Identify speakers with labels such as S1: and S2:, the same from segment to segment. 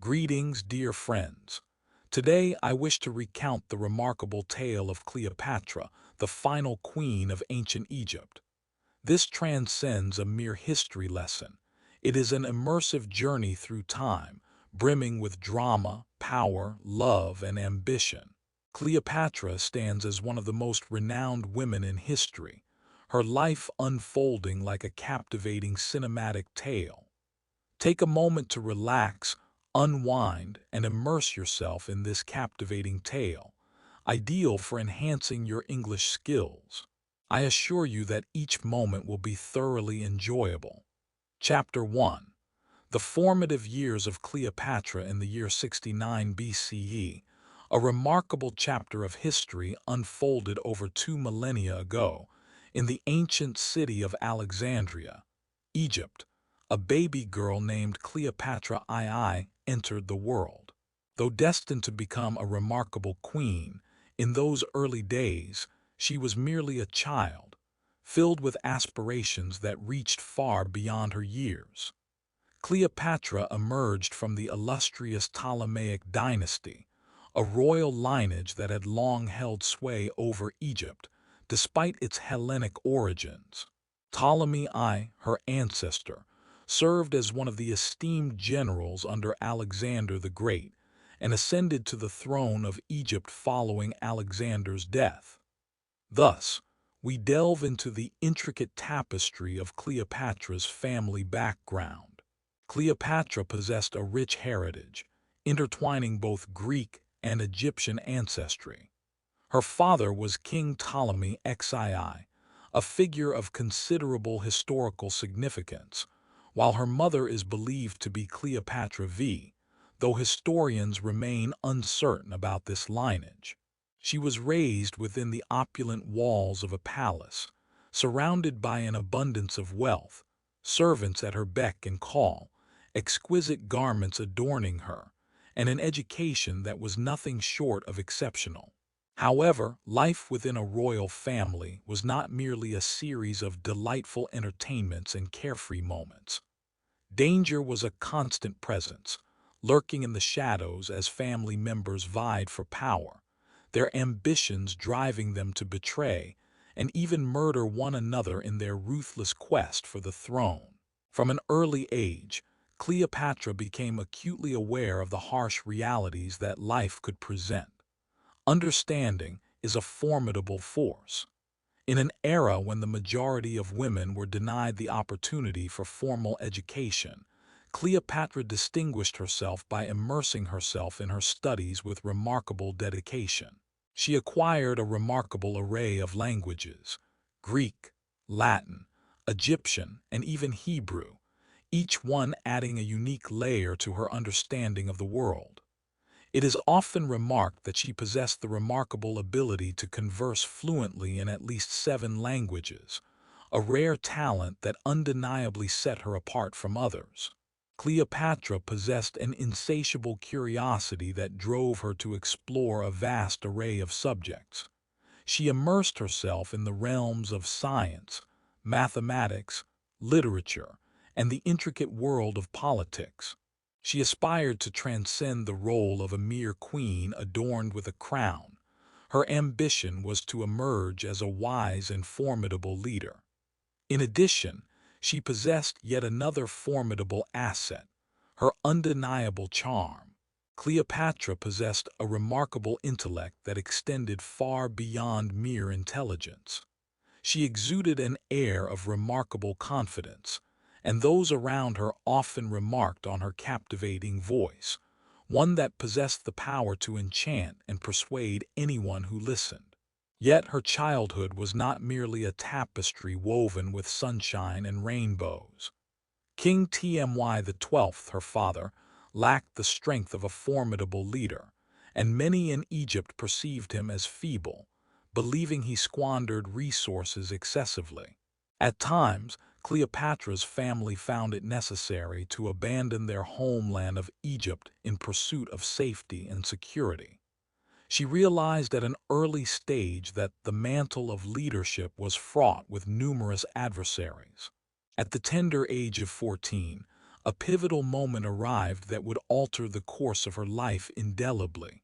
S1: Greetings, dear friends. Today I wish to recount the remarkable tale of Cleopatra, the final queen of ancient Egypt. This transcends a mere history lesson. It is an immersive journey through time, brimming with drama, power, love, and ambition. Cleopatra stands as one of the most renowned women in history, her life unfolding like a captivating cinematic tale. Take a moment to relax, unwind, and immerse yourself in this captivating tale, ideal for enhancing your English skills. I assure you that each moment will be thoroughly enjoyable. Chapter 1. The formative years of Cleopatra in the year 69 BCE, a remarkable chapter of history unfolded over 2 millennia ago in the ancient city of Alexandria, Egypt. A baby girl named Cleopatra II entered the world. Though destined to become a remarkable queen, in those early days she was merely a child, filled with aspirations that reached far beyond her years. Cleopatra emerged from the illustrious Ptolemaic dynasty, a royal lineage that had long held sway over Egypt, despite its Hellenic origins. Ptolemy I, her ancestor, served as one of the esteemed generals under Alexander the Great, and ascended to the throne of Egypt following Alexander's death. Thus, we delve into the intricate tapestry of Cleopatra's family background. Cleopatra possessed a rich heritage, intertwining both Greek and Egyptian ancestry. Her father was King Ptolemy XII, a figure of considerable historical significance, while her mother is believed to be Cleopatra V, though historians remain uncertain about this lineage. She was raised within the opulent walls of a palace, surrounded by an abundance of wealth, servants at her beck and call, exquisite garments adorning her, and an education that was nothing short of exceptional. However, life within a royal family was not merely a series of delightful entertainments and carefree moments. Danger was a constant presence, lurking in the shadows as family members vied for power, their ambitions driving them to betray and even murder one another in their ruthless quest for the throne. From an early age, Cleopatra became acutely aware of the harsh realities that life could present. Understanding is a formidable force. In an era when the majority of women were denied the opportunity for formal education, Cleopatra distinguished herself by immersing herself in her studies with remarkable dedication. She acquired a remarkable array of languages: Greek, Latin, Egyptian, and even Hebrew, each one adding a unique layer to her understanding of the world. It is often remarked that she possessed the remarkable ability to converse fluently in at least 7 languages, a rare talent that undeniably set her apart from others. Cleopatra possessed an insatiable curiosity that drove her to explore a vast array of subjects. She immersed herself in the realms of science, mathematics, literature, and the intricate world of politics. She aspired to transcend the role of a mere queen adorned with a crown. Her ambition was to emerge as a wise and formidable leader. In addition, she possessed yet another formidable asset: her undeniable charm. Cleopatra possessed a remarkable intellect that extended far beyond mere intelligence. She exuded an air of remarkable confidence, and those around her often remarked on her captivating voice, one that possessed the power to enchant and persuade anyone who listened. Yet her childhood was not merely a tapestry woven with sunshine and rainbows. King Tmy XII, her father, lacked the strength of a formidable leader, and many in Egypt perceived him as feeble, believing he squandered resources excessively. At times, Cleopatra's family found it necessary to abandon their homeland of Egypt in pursuit of safety and security. She realized at an early stage that the mantle of leadership was fraught with numerous adversaries. At the tender age of 14, a pivotal moment arrived that would alter the course of her life indelibly.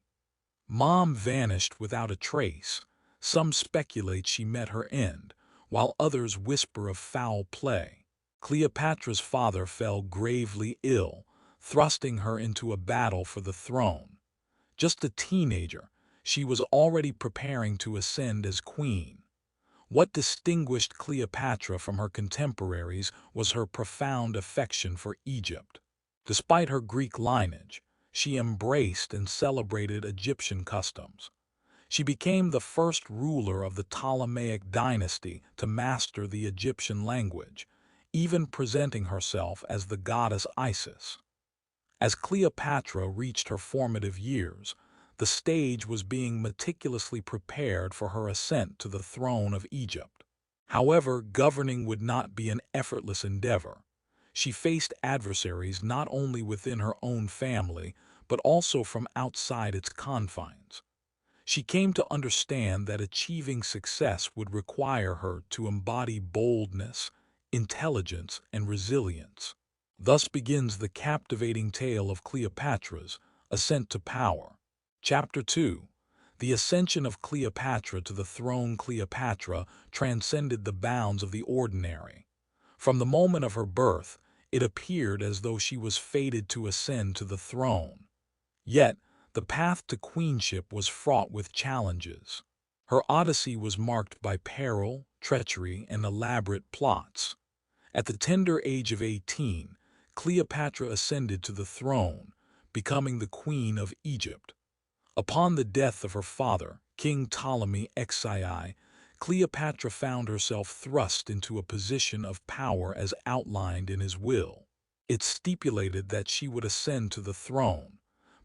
S1: Mom vanished without a trace. Some speculate she met her end, while others whisper of foul play. Cleopatra's father fell gravely ill, thrusting her into a battle for the throne. Just a teenager, she was already preparing to ascend as queen. What distinguished Cleopatra from her contemporaries was her profound affection for Egypt. Despite her Greek lineage, she embraced and celebrated Egyptian customs. She became the first ruler of the Ptolemaic dynasty to master the Egyptian language, even presenting herself as the goddess Isis. As Cleopatra reached her formative years, the stage was being meticulously prepared for her ascent to the throne of Egypt. However, governing would not be an effortless endeavor. She faced adversaries not only within her own family, but also from outside its confines. She came to understand that achieving success would require her to embody boldness, intelligence, and resilience. Thus begins the captivating tale of Cleopatra's ascent to power. Chapter 2. The ascension of Cleopatra to the throne. Cleopatra transcended the bounds of the ordinary. From the moment of her birth, it appeared as though she was fated to ascend to the throne. Yet, the path to queenship was fraught with challenges. Her odyssey was marked by peril, treachery, and elaborate plots. At the tender age of 18, Cleopatra ascended to the throne, becoming the queen of Egypt. Upon the death of her father, King Ptolemy XII, Cleopatra found herself thrust into a position of power as outlined in his will. It stipulated that she would ascend to the throne,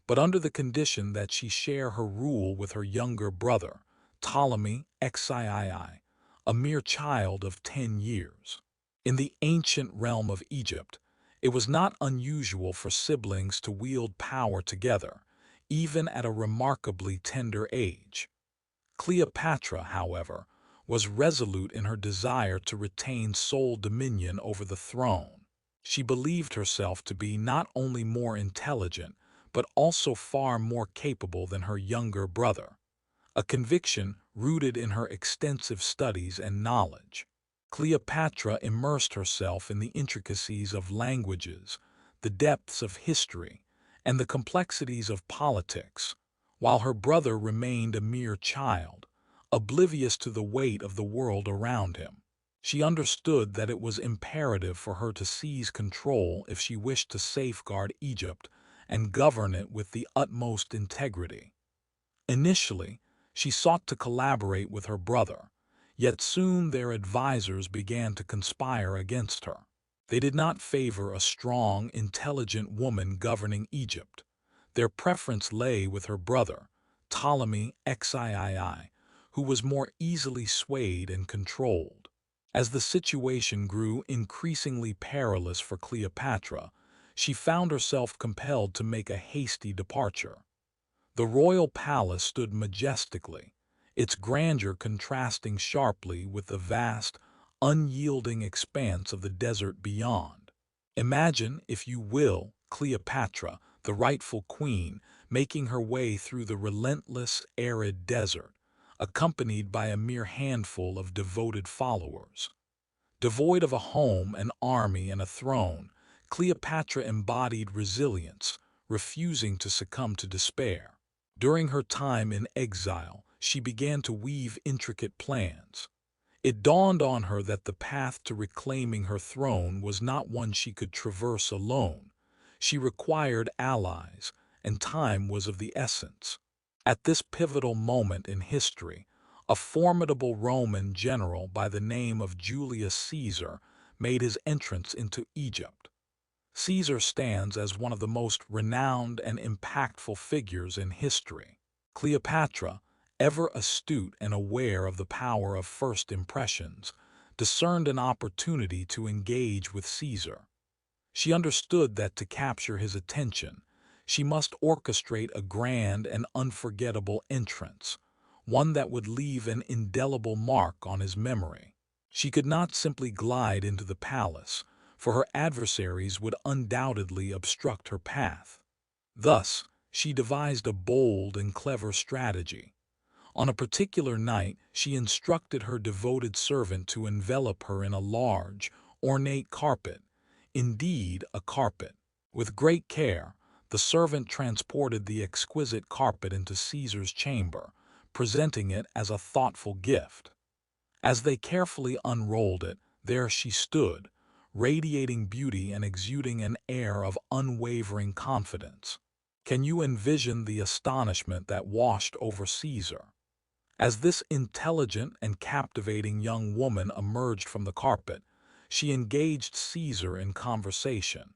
S1: but under the condition that she share her rule with her younger brother, Ptolemy XIII, a mere child of 10 years. In the ancient realm of Egypt, it was not unusual for siblings to wield power together, even at a remarkably tender age. Cleopatra, however, was resolute in her desire to retain sole dominion over the throne. She believed herself to be not only more intelligent, but also far more capable than her younger brother, a conviction rooted in her extensive studies and knowledge. Cleopatra immersed herself in the intricacies of languages, the depths of history, and the complexities of politics, while her brother remained a mere child, oblivious to the weight of the world around him. She understood that it was imperative for her to seize control if she wished to safeguard Egypt and govern it with the utmost integrity. Initially, she sought to collaborate with her brother, yet soon their advisors began to conspire against her. They did not favor a strong, intelligent woman governing Egypt. Their preference lay with her brother, Ptolemy XIII, who was more easily swayed and controlled. As the situation grew increasingly perilous for Cleopatra, she found herself compelled to make a hasty departure. The royal palace stood majestically, its grandeur contrasting sharply with the vast, unyielding expanse of the desert beyond. Imagine, if you will, Cleopatra, the rightful queen, making her way through the relentless, arid desert, accompanied by a mere handful of devoted followers. Devoid of a home, an army, and a throne, Cleopatra embodied resilience, refusing to succumb to despair. During her time in exile, she began to weave intricate plans. It dawned on her that the path to reclaiming her throne was not one she could traverse alone. She required allies, and time was of the essence. At this pivotal moment in history, a formidable Roman general by the name of Julius Caesar made his entrance into Egypt. Caesar stands as one of the most renowned and impactful figures in history. Cleopatra, ever astute and aware of the power of first impressions, discerned an opportunity to engage with Caesar. She understood that to capture his attention, she must orchestrate a grand and unforgettable entrance, one that would leave an indelible mark on his memory. She could not simply glide into the palace, for her adversaries would undoubtedly obstruct her path. Thus, she devised a bold and clever strategy. On a particular night, she instructed her devoted servant to envelop her in a large, ornate carpet, indeed a carpet. With great care, the servant transported the exquisite carpet into Caesar's chamber, presenting it as a thoughtful gift. As they carefully unrolled it, there she stood, radiating beauty and exuding an air of unwavering confidence. Can you envision the astonishment that washed over Caesar? As this intelligent and captivating young woman emerged from the carpet, she engaged Caesar in conversation,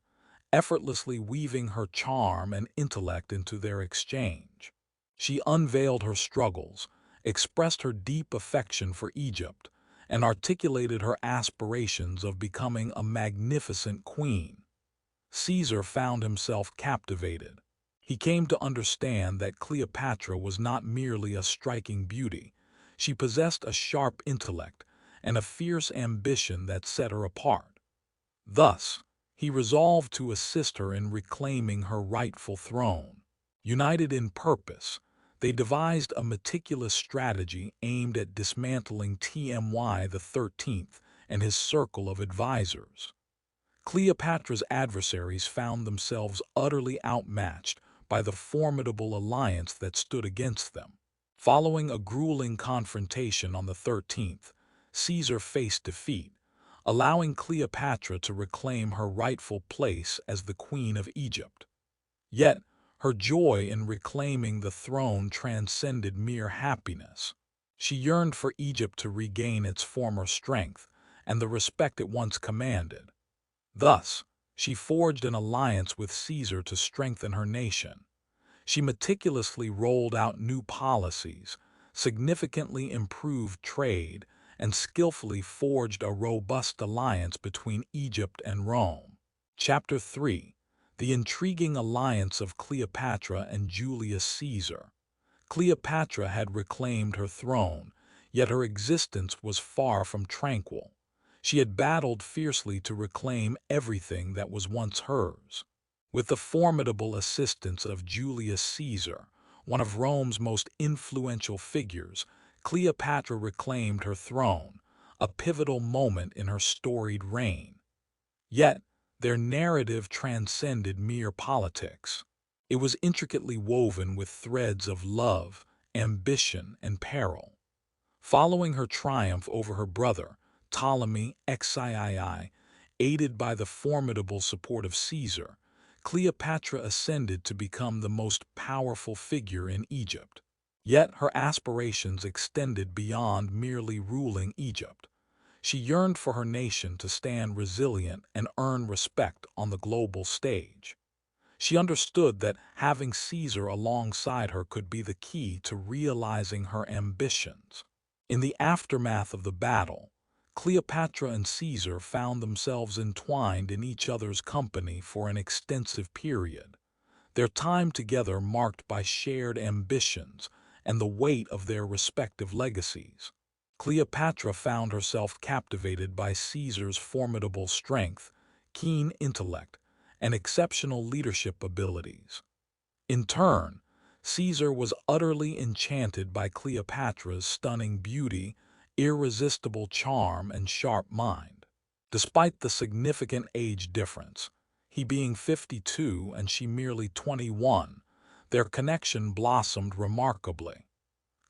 S1: effortlessly weaving her charm and intellect into their exchange. She unveiled her struggles, expressed her deep affection for Egypt, and articulated her aspirations of becoming a magnificent queen. Caesar found himself captivated. He came to understand that Cleopatra was not merely a striking beauty. She possessed a sharp intellect and a fierce ambition that set her apart. Thus, he resolved to assist her in reclaiming her rightful throne. United in purpose, they devised a meticulous strategy aimed at dismantling Tmy the 13th and his circle of advisors. Cleopatra's adversaries found themselves utterly outmatched by the formidable alliance that stood against them. Following a grueling confrontation on the 13th, Caesar faced defeat, allowing Cleopatra to reclaim her rightful place as the Queen of Egypt. Yet, her joy in reclaiming the throne transcended mere happiness. She yearned for Egypt to regain its former strength and the respect it once commanded. Thus, she forged an alliance with Caesar to strengthen her nation. She meticulously rolled out new policies, significantly improved trade, and skillfully forged a robust alliance between Egypt and Rome. Chapter 3. The intriguing alliance of Cleopatra and Julius Caesar. Cleopatra had reclaimed her throne, yet her existence was far from tranquil. She had battled fiercely to reclaim everything that was once hers. With the formidable assistance of Julius Caesar, one of Rome's most influential figures, Cleopatra reclaimed her throne, a pivotal moment in her storied reign. Yet, their narrative transcended mere politics. It was intricately woven with threads of love, ambition, and peril. Following her triumph over her brother, Ptolemy XIII, aided by the formidable support of Caesar, Cleopatra ascended to become the most powerful figure in Egypt. Yet her aspirations extended beyond merely ruling Egypt. She yearned for her nation to stand resilient and earn respect on the global stage. She understood that having Caesar alongside her could be the key to realizing her ambitions. In the aftermath of the battle, Cleopatra and Caesar found themselves entwined in each other's company for an extensive period, their time together marked by shared ambitions and the weight of their respective legacies. Cleopatra found herself captivated by Caesar's formidable strength, keen intellect, and exceptional leadership abilities. In turn, Caesar was utterly enchanted by Cleopatra's stunning beauty, irresistible charm, and sharp mind. Despite the significant age difference, he being 52 and she merely 21, their connection blossomed remarkably.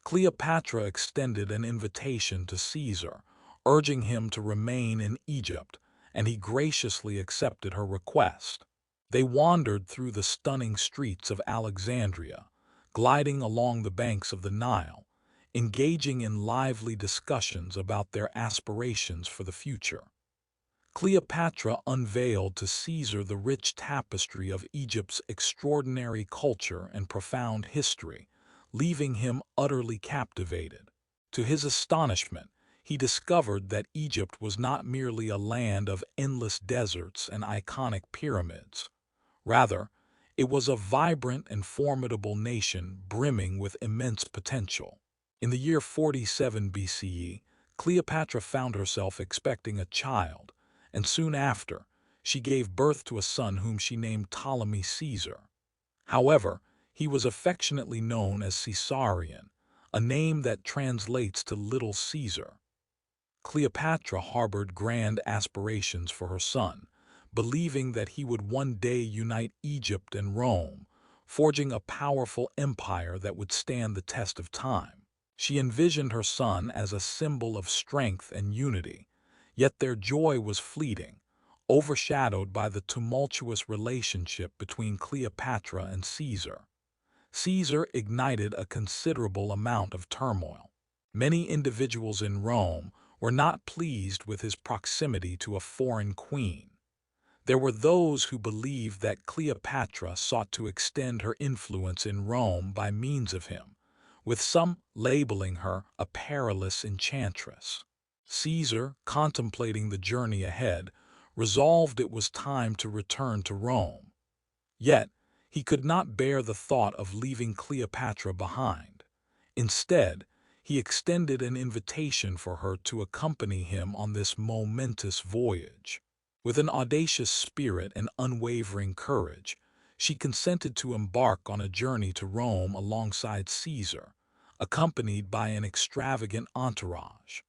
S1: Cleopatra extended an invitation to Caesar, urging him to remain in Egypt, and he graciously accepted her request. They wandered through the stunning streets of Alexandria, gliding along the banks of the Nile, engaging in lively discussions about their aspirations for the future. Cleopatra unveiled to Caesar the rich tapestry of Egypt's extraordinary culture and profound history, leaving him utterly captivated. To his astonishment, he discovered that Egypt was not merely a land of endless deserts and iconic pyramids. Rather, it was a vibrant and formidable nation brimming with immense potential. In the year 47 BCE, Cleopatra found herself expecting a child, and soon after, she gave birth to a son whom she named Ptolemy Caesar. However, he was affectionately known as Caesarion, a name that translates to Little Caesar. Cleopatra harbored grand aspirations for her son, believing that he would one day unite Egypt and Rome, forging a powerful empire that would stand the test of time. She envisioned her son as a symbol of strength and unity, yet their joy was fleeting, overshadowed by the tumultuous relationship between Cleopatra and Caesar. Caesar ignited a considerable amount of turmoil. Many individuals in Rome were not pleased with his proximity to a foreign queen. There were those who believed that Cleopatra sought to extend her influence in Rome by means of him, with some labeling her a perilous enchantress. Caesar, contemplating the journey ahead, resolved it was time to return to Rome. Yet, he could not bear the thought of leaving Cleopatra behind. Instead, he extended an invitation for her to accompany him on this momentous voyage. With an audacious spirit and unwavering courage, she consented to embark on a journey to Rome alongside Caesar, accompanied by an extravagant entourage.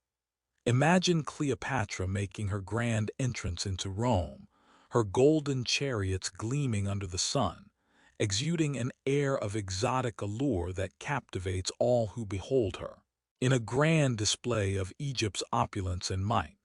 S1: Imagine Cleopatra making her grand entrance into Rome, her golden chariots gleaming under the sun, exuding an air of exotic allure that captivates all who behold her. In a grand display of Egypt's opulence and might,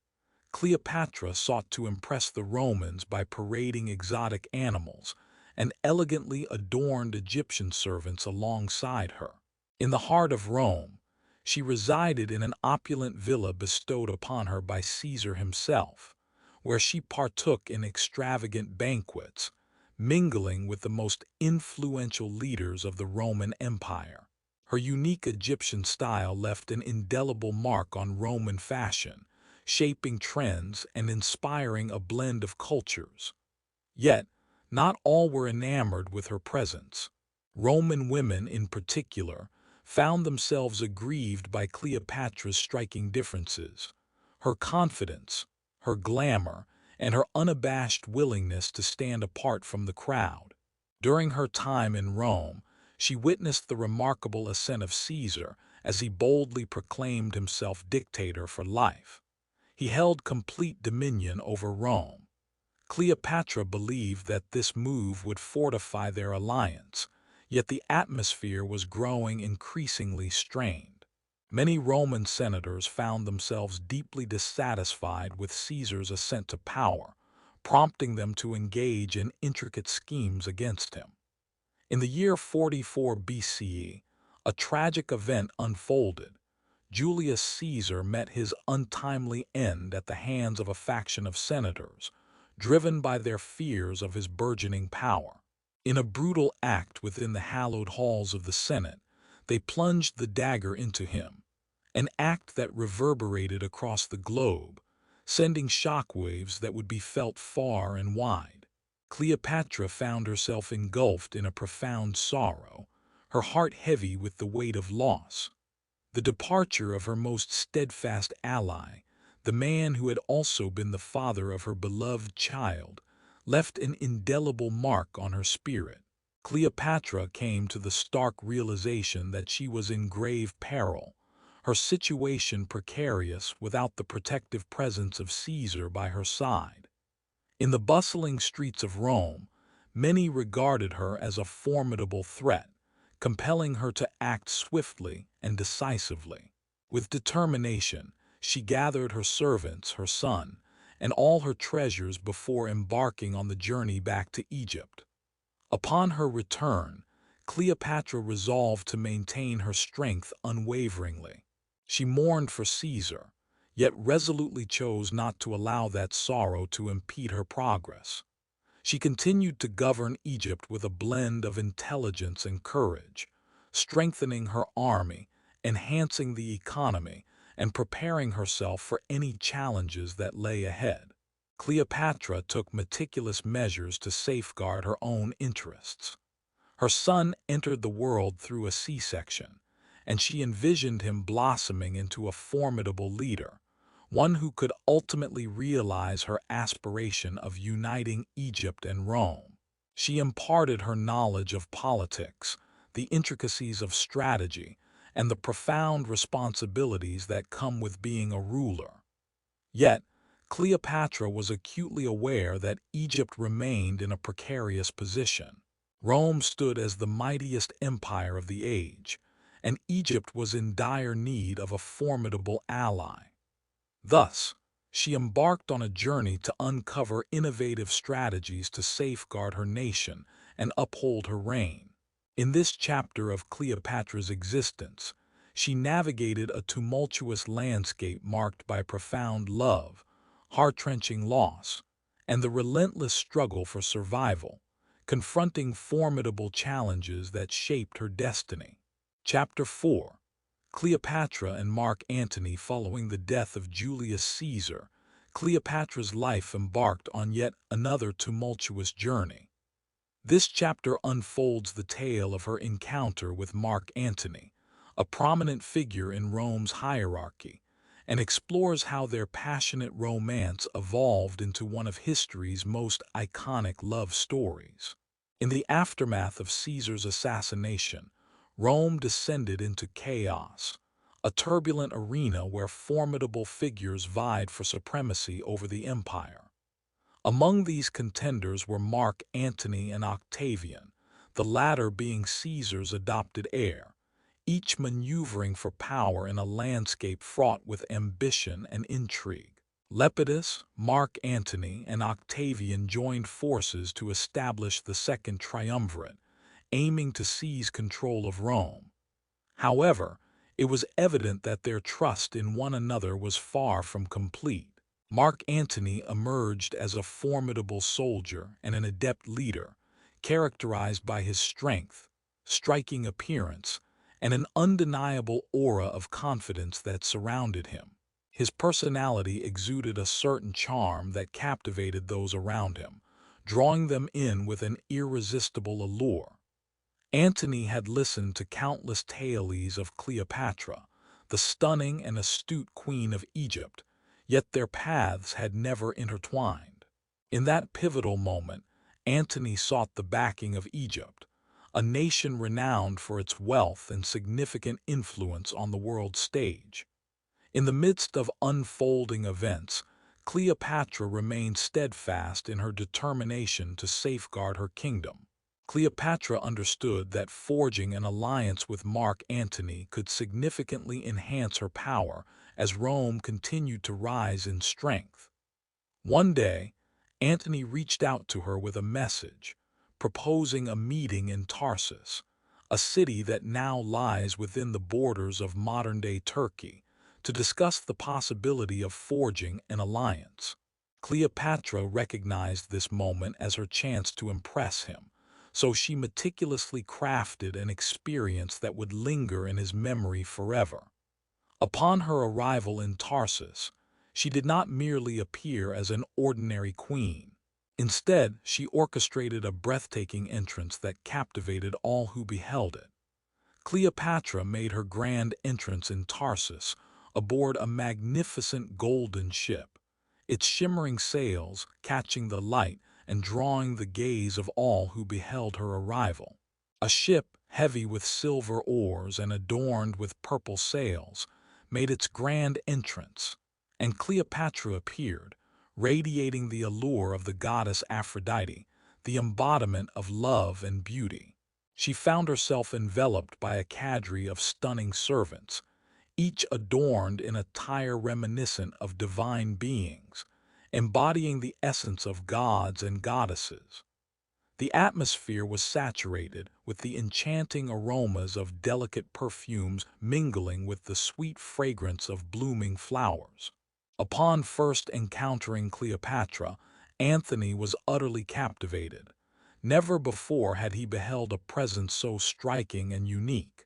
S1: Cleopatra sought to impress the Romans by parading exotic animals and elegantly adorned Egyptian servants alongside her. In the heart of Rome, she resided in an opulent villa bestowed upon her by Caesar himself, where she partook in extravagant banquets, mingling with the most influential leaders of the Roman Empire. Her unique Egyptian style left an indelible mark on Roman fashion, shaping trends and inspiring a blend of cultures. Yet, not all were enamored with her presence. Roman women, in particular, found themselves aggrieved by Cleopatra's striking differences. Her confidence, her glamour, and her unabashed willingness to stand apart from the crowd. During her time in Rome, she witnessed the remarkable ascent of Caesar as he boldly proclaimed himself dictator for life. He held complete dominion over Rome. Cleopatra believed that this move would fortify their alliance, yet the atmosphere was growing increasingly strained. Many Roman senators found themselves deeply dissatisfied with Caesar's ascent to power, prompting them to engage in intricate schemes against him. In the year 44 BCE, a tragic event unfolded. Julius Caesar met his untimely end at the hands of a faction of senators, driven by their fears of his burgeoning power. In a brutal act within the hallowed halls of the Senate, they plunged the dagger into him, an act that reverberated across the globe, sending shockwaves that would be felt far and wide. Cleopatra found herself engulfed in a profound sorrow, her heart heavy with the weight of loss. The departure of her most steadfast ally, the man who had also been the father of her beloved child, left an indelible mark on her spirit. Cleopatra came to the stark realization that she was in grave peril, her situation precarious without the protective presence of Caesar by her side. In the bustling streets of Rome, many regarded her as a formidable threat, compelling her to act swiftly and decisively. With determination, she gathered her servants, her son, and all her treasures before embarking on the journey back to Egypt. Upon her return, Cleopatra resolved to maintain her strength unwaveringly. She mourned for Caesar, yet resolutely chose not to allow that sorrow to impede her progress. She continued to govern Egypt with a blend of intelligence and courage, strengthening her army, enhancing the economy, and preparing herself for any challenges that lay ahead. Cleopatra took meticulous measures to safeguard her own interests. Her son entered the world through a C-section, and she envisioned him blossoming into a formidable leader, one who could ultimately realize her aspiration of uniting Egypt and Rome. She imparted her knowledge of politics, the intricacies of strategy, and the profound responsibilities that come with being a ruler. Yet, Cleopatra was acutely aware that Egypt remained in a precarious position. Rome stood as the mightiest empire of the age, and Egypt was in dire need of a formidable ally. Thus, she embarked on a journey to uncover innovative strategies to safeguard her nation and uphold her reign. In this chapter of Cleopatra's existence, she navigated a tumultuous landscape marked by profound love, heart-wrenching loss, and the relentless struggle for survival, confronting formidable challenges that shaped her destiny. Chapter 4: Cleopatra and Mark Antony. Following the death of Julius Caesar, Cleopatra's life embarked on yet another tumultuous journey. This chapter unfolds the tale of her encounter with Mark Antony, a prominent figure in Rome's hierarchy, and explores how their passionate romance evolved into one of history's most iconic love stories. In the aftermath of Caesar's assassination, Rome descended into chaos, a turbulent arena where formidable figures vied for supremacy over the empire. Among these contenders were Mark Antony and Octavian, the latter being Caesar's adopted heir, each maneuvering for power in a landscape fraught with ambition and intrigue. Lepidus, Mark Antony, and Octavian joined forces to establish the Second Triumvirate, aiming to seize control of Rome. However, it was evident that their trust in one another was far from complete. Mark Antony emerged as a formidable soldier and an adept leader, characterized by his strength, striking appearance, and an undeniable aura of confidence that surrounded him. His personality exuded a certain charm that captivated those around him, drawing them in with an irresistible allure. Antony had listened to countless tales of Cleopatra, the stunning and astute queen of Egypt, yet their paths had never intertwined. In that pivotal moment, Antony sought the backing of Egypt, a nation renowned for its wealth and significant influence on the world stage. In the midst of unfolding events, Cleopatra remained steadfast in her determination to safeguard her kingdom. Cleopatra understood that forging an alliance with Mark Antony could significantly enhance her power as Rome continued to rise in strength. One day, Antony reached out to her with a message, proposing a meeting in Tarsus, a city that now lies within the borders of modern-day Turkey, to discuss the possibility of forging an alliance. Cleopatra recognized this moment as her chance to impress him, so she meticulously crafted an experience that would linger in his memory forever. Upon her arrival in Tarsus, she did not merely appear as an ordinary queen. Instead, she orchestrated a breathtaking entrance that captivated all who beheld it. Cleopatra made her grand entrance in Tarsus aboard a magnificent golden ship, its shimmering sails catching the light and drawing the gaze of all who beheld her arrival. A ship heavy with silver oars and adorned with purple sails made its grand entrance, and Cleopatra appeared, radiating the allure of the goddess Aphrodite, the embodiment of love and beauty. She found herself enveloped by a cadre of stunning servants, each adorned in attire reminiscent of divine beings, embodying the essence of gods and goddesses. The atmosphere was saturated with the enchanting aromas of delicate perfumes mingling with the sweet fragrance of blooming flowers. Upon first encountering Cleopatra, Antony was utterly captivated. Never before had he beheld a presence so striking and unique.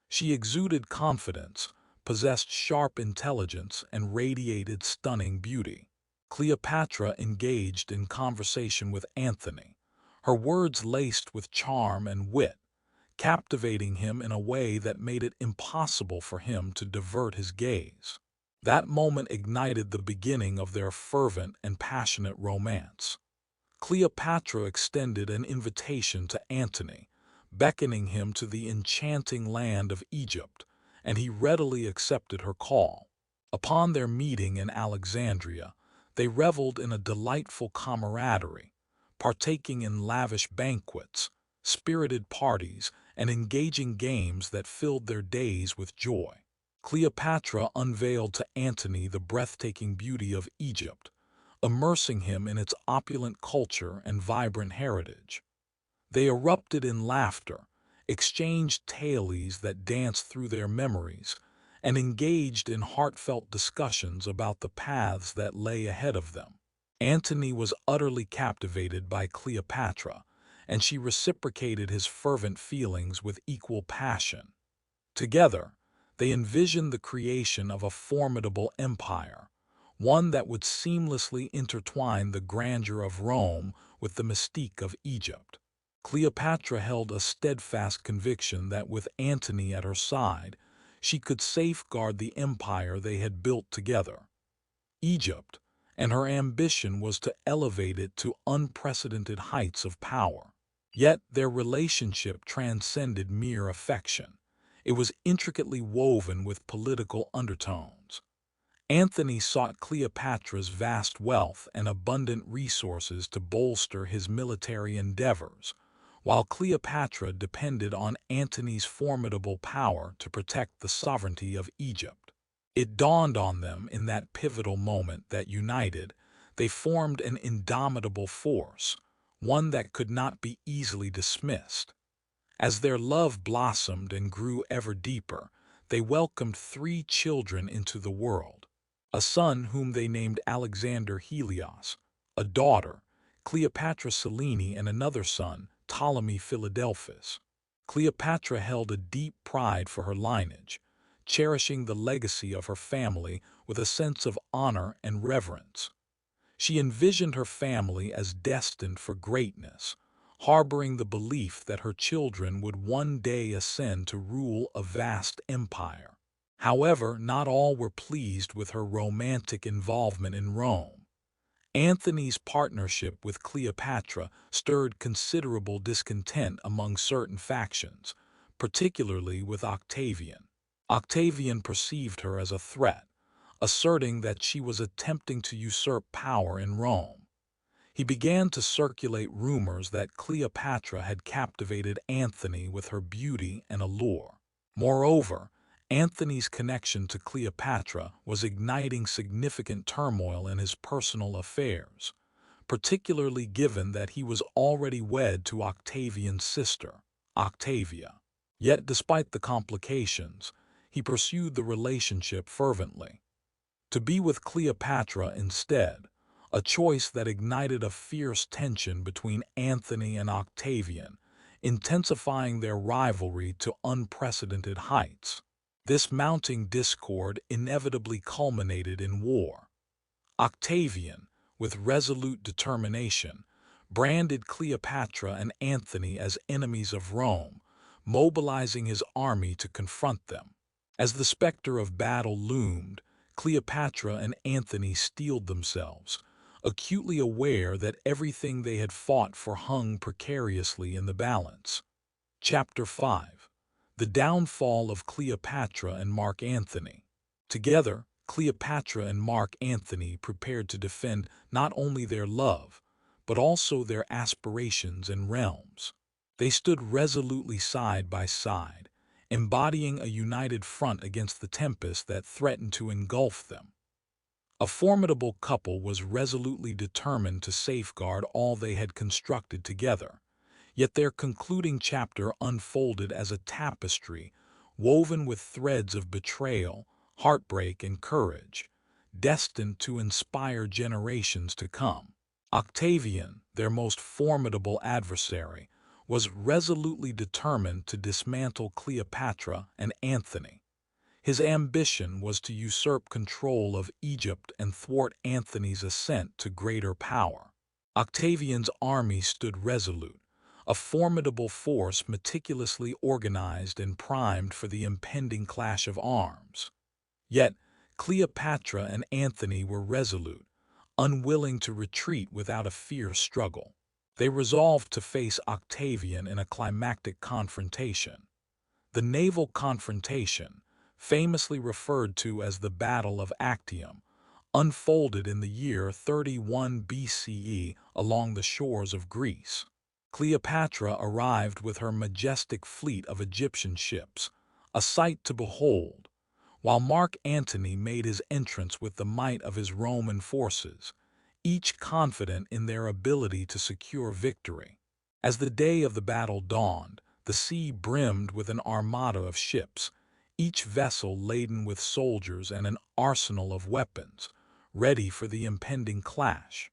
S1: She exuded confidence, possessed sharp intelligence, and radiated stunning beauty. Cleopatra engaged in conversation with Antony, her words laced with charm and wit, captivating him in a way that made it impossible for him to divert his gaze. That moment ignited the beginning of their fervent and passionate romance. Cleopatra extended an invitation to Antony, beckoning him to the enchanting land of Egypt, and he readily accepted her call. Upon their meeting in Alexandria, they reveled in a delightful camaraderie, partaking in lavish banquets, spirited parties, and engaging games that filled their days with joy. Cleopatra unveiled to Antony the breathtaking beauty of Egypt, immersing him in its opulent culture and vibrant heritage. They erupted in laughter, exchanged tales that danced through their memories, and engaged in heartfelt discussions about the paths that lay ahead of them. Antony was utterly captivated by Cleopatra, and she reciprocated his fervent feelings with equal passion. Together, they envisioned the creation of a formidable empire, one that would seamlessly intertwine the grandeur of Rome with the mystique of Egypt. Cleopatra held a steadfast conviction that with Antony at her side, she could safeguard the empire they had built together. Egypt, and her ambition was to elevate it to unprecedented heights of power. Yet their relationship transcended mere affection. It was intricately woven with political undertones. Antony sought Cleopatra's vast wealth and abundant resources to bolster his military endeavors, while Cleopatra depended on Antony's formidable power to protect the sovereignty of Egypt. It dawned on them in that pivotal moment that united, they formed an indomitable force, one that could not be easily dismissed. As their love blossomed and grew ever deeper, they welcomed 3 children into the world: a son whom they named Alexander Helios, a daughter, Cleopatra Selene, and another son, Ptolemy Philadelphus. Cleopatra held a deep pride for her lineage, cherishing the legacy of her family with a sense of honor and reverence. She envisioned her family as destined for greatness, harboring the belief that her children would one day ascend to rule a vast empire. However, not all were pleased with her romantic involvement in Rome. Antony's partnership with Cleopatra stirred considerable discontent among certain factions, particularly with Octavian. Octavian perceived her as a threat, asserting that she was attempting to usurp power in Rome. He began to circulate rumors that Cleopatra had captivated Antony with her beauty and allure. Moreover, Antony's connection to Cleopatra was igniting significant turmoil in his personal affairs, particularly given that he was already wed to Octavian's sister, Octavia. Yet, despite the complications, he pursued the relationship fervently. To be with Cleopatra instead, a choice that ignited a fierce tension between Antony and Octavian, intensifying their rivalry to unprecedented heights. This mounting discord inevitably culminated in war. Octavian, with resolute determination, branded Cleopatra and Antony as enemies of Rome, mobilizing his army to confront them. As the specter of battle loomed, Cleopatra and Antony steeled themselves, acutely aware that everything they had fought for hung precariously in the balance. Chapter 5: The Downfall of Cleopatra and Mark Antony. Together, Cleopatra and Mark Antony prepared to defend not only their love, but also their aspirations and realms. They stood resolutely side by side, embodying a united front against the tempest that threatened to engulf them. A formidable couple was resolutely determined to safeguard all they had constructed together, yet their concluding chapter unfolded as a tapestry woven with threads of betrayal, heartbreak, and courage, destined to inspire generations to come. Octavian, their most formidable adversary, was resolutely determined to dismantle Cleopatra and Antony. His ambition was to usurp control of Egypt and thwart Antony's ascent to greater power. Octavian's army stood resolute, a formidable force meticulously organized and primed for the impending clash of arms. Yet, Cleopatra and Antony were resolute, unwilling to retreat without a fierce struggle. They resolved to face Octavian in a climactic confrontation. The naval confrontation, famously referred to as the Battle of Actium, unfolded in the year 31 BCE along the shores of Greece. Cleopatra arrived with her majestic fleet of Egyptian ships, a sight to behold, while Mark Antony made his entrance with the might of his Roman forces, each confident in their ability to secure victory. As the day of the battle dawned, the sea brimmed with an armada of ships, each vessel laden with soldiers and an arsenal of weapons, ready for the impending clash.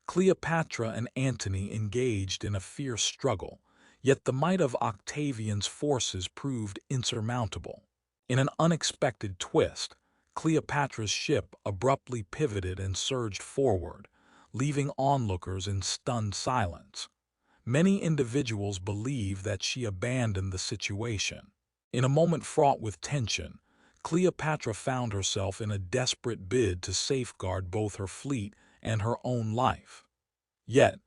S1: Cleopatra and Antony engaged in a fierce struggle, yet the might of Octavian's forces proved insurmountable. In an unexpected twist, Cleopatra's ship abruptly pivoted and surged forward, leaving onlookers in stunned silence. Many individuals believe that she abandoned the situation. In a moment fraught with tension, Cleopatra found herself in a desperate bid to safeguard both her fleet and her own life. Yet,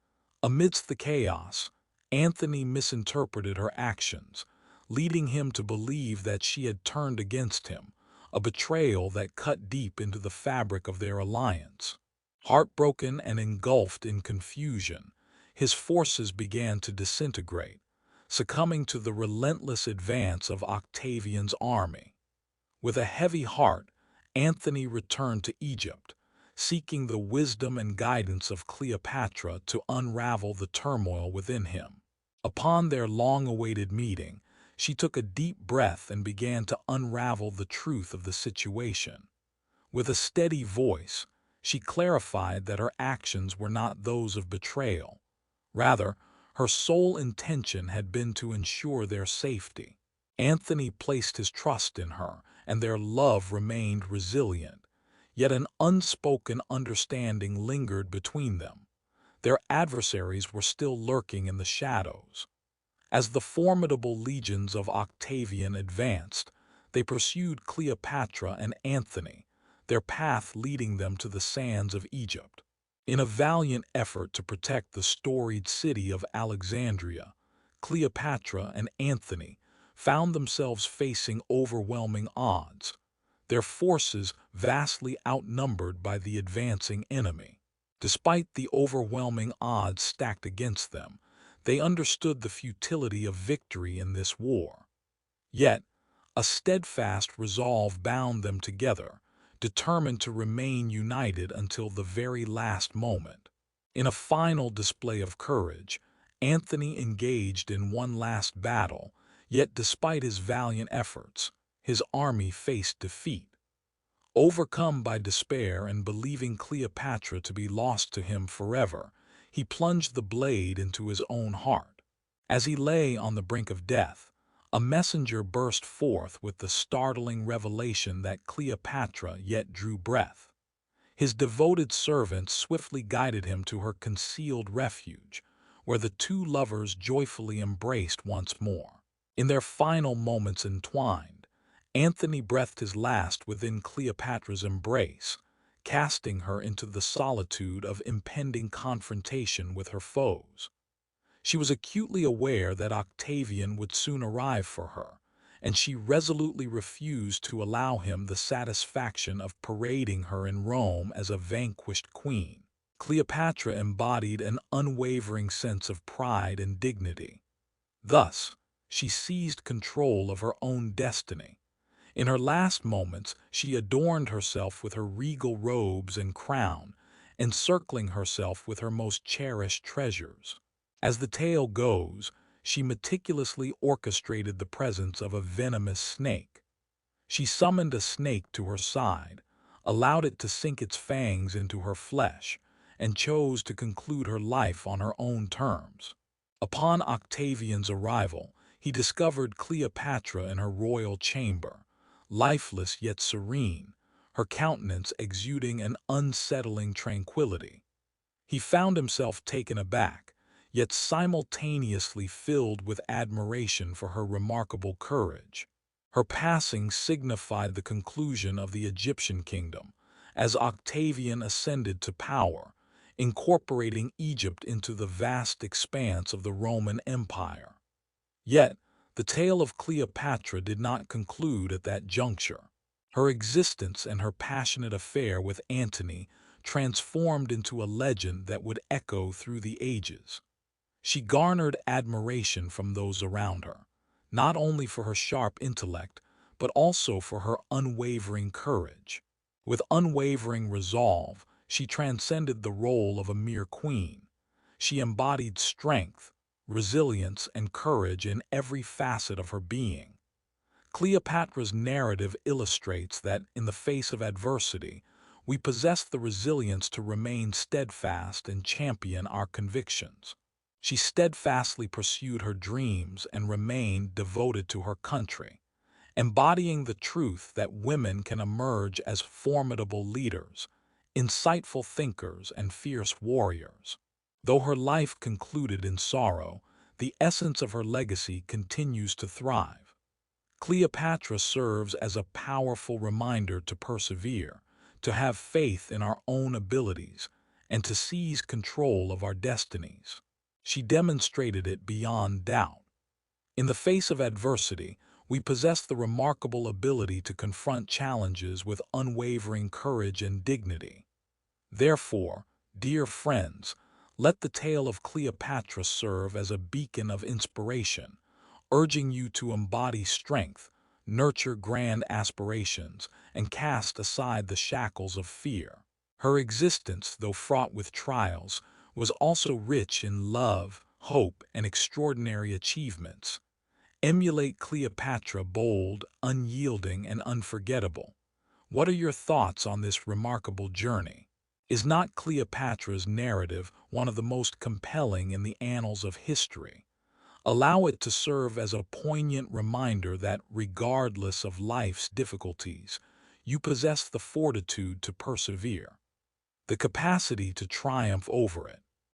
S1: amidst the chaos, Antony misinterpreted her actions, leading him to believe that she had turned against him, a betrayal that cut deep into the fabric of their alliance. Heartbroken and engulfed in confusion, his forces began to disintegrate, succumbing to the relentless advance of Octavian's army. With a heavy heart, Antony returned to Egypt, seeking the wisdom and guidance of Cleopatra to unravel the turmoil within him. Upon their long-awaited meeting, she took a deep breath and began to unravel the truth of the situation. With a steady voice, she clarified that her actions were not those of betrayal. Rather, her sole intention had been to ensure their safety. Antony placed his trust in her, and their love remained resilient. Yet an unspoken understanding lingered between them. Their adversaries were still lurking in the shadows. As the formidable legions of Octavian advanced, they pursued Cleopatra and Antony, their path leading them to the sands of Egypt. In a valiant effort to protect the storied city of Alexandria, Cleopatra and Antony found themselves facing overwhelming odds, their forces vastly outnumbered by the advancing enemy. Despite the overwhelming odds stacked against them, they understood the futility of victory in this war. Yet, a steadfast resolve bound them together, determined to remain united until the very last moment. In a final display of courage, Antony engaged in one last battle, yet despite his valiant efforts, his army faced defeat. Overcome by despair and believing Cleopatra to be lost to him forever, he plunged the blade into his own heart. As he lay on the brink of death, a messenger burst forth with the startling revelation that Cleopatra yet drew breath. His devoted servant swiftly guided him to her concealed refuge, where the two lovers joyfully embraced once more. In their final moments entwined, Antony breathed his last within Cleopatra's embrace, casting her into the solitude of impending confrontation with her foes. She was acutely aware that Octavian would soon arrive for her, and she resolutely refused to allow him the satisfaction of parading her in Rome as a vanquished queen. Cleopatra embodied an unwavering sense of pride and dignity. Thus, she seized control of her own destiny. In her last moments, she adorned herself with her regal robes and crown, encircling herself with her most cherished treasures. As the tale goes, she meticulously orchestrated the presence of a venomous snake. She summoned a snake to her side, allowed it to sink its fangs into her flesh, and chose to conclude her life on her own terms. Upon Octavian's arrival, he discovered Cleopatra in her royal chamber, lifeless yet serene, her countenance exuding an unsettling tranquility. He found himself taken aback, yet simultaneously filled with admiration for her remarkable courage. Her passing signified the conclusion of the Egyptian kingdom, as Octavian ascended to power, incorporating Egypt into the vast expanse of the Roman Empire. Yet, the tale of Cleopatra did not conclude at that juncture. Her existence and her passionate affair with Antony transformed into a legend that would echo through the ages. She garnered admiration from those around her, not only for her sharp intellect, but also for her unwavering courage. With unwavering resolve, she transcended the role of a mere queen. She embodied strength, resilience, and courage in every facet of her being. Cleopatra's narrative illustrates that, in the face of adversity, we possess the resilience to remain steadfast and champion our convictions. She steadfastly pursued her dreams and remained devoted to her country, embodying the truth that women can emerge as formidable leaders, insightful thinkers, and fierce warriors. Though her life concluded in sorrow, the essence of her legacy continues to thrive. Cleopatra serves as a powerful reminder to persevere, to have faith in our own abilities, and to seize control of our destinies. She demonstrated it beyond doubt. In the face of adversity, we possess the remarkable ability to confront challenges with unwavering courage and dignity. Therefore, dear friends, let the tale of Cleopatra serve as a beacon of inspiration, urging you to embody strength, nurture grand aspirations, and cast aside the shackles of fear. Her existence, though fraught with trials, was also rich in love, hope, and extraordinary achievements. Emulate Cleopatra, bold, unyielding, and unforgettable. What are your thoughts on this remarkable journey? Is not Cleopatra's narrative one of the most compelling in the annals of history? Allow it to serve as a poignant reminder that, regardless of life's difficulties, you possess the fortitude to persevere, the capacity to triumph over it,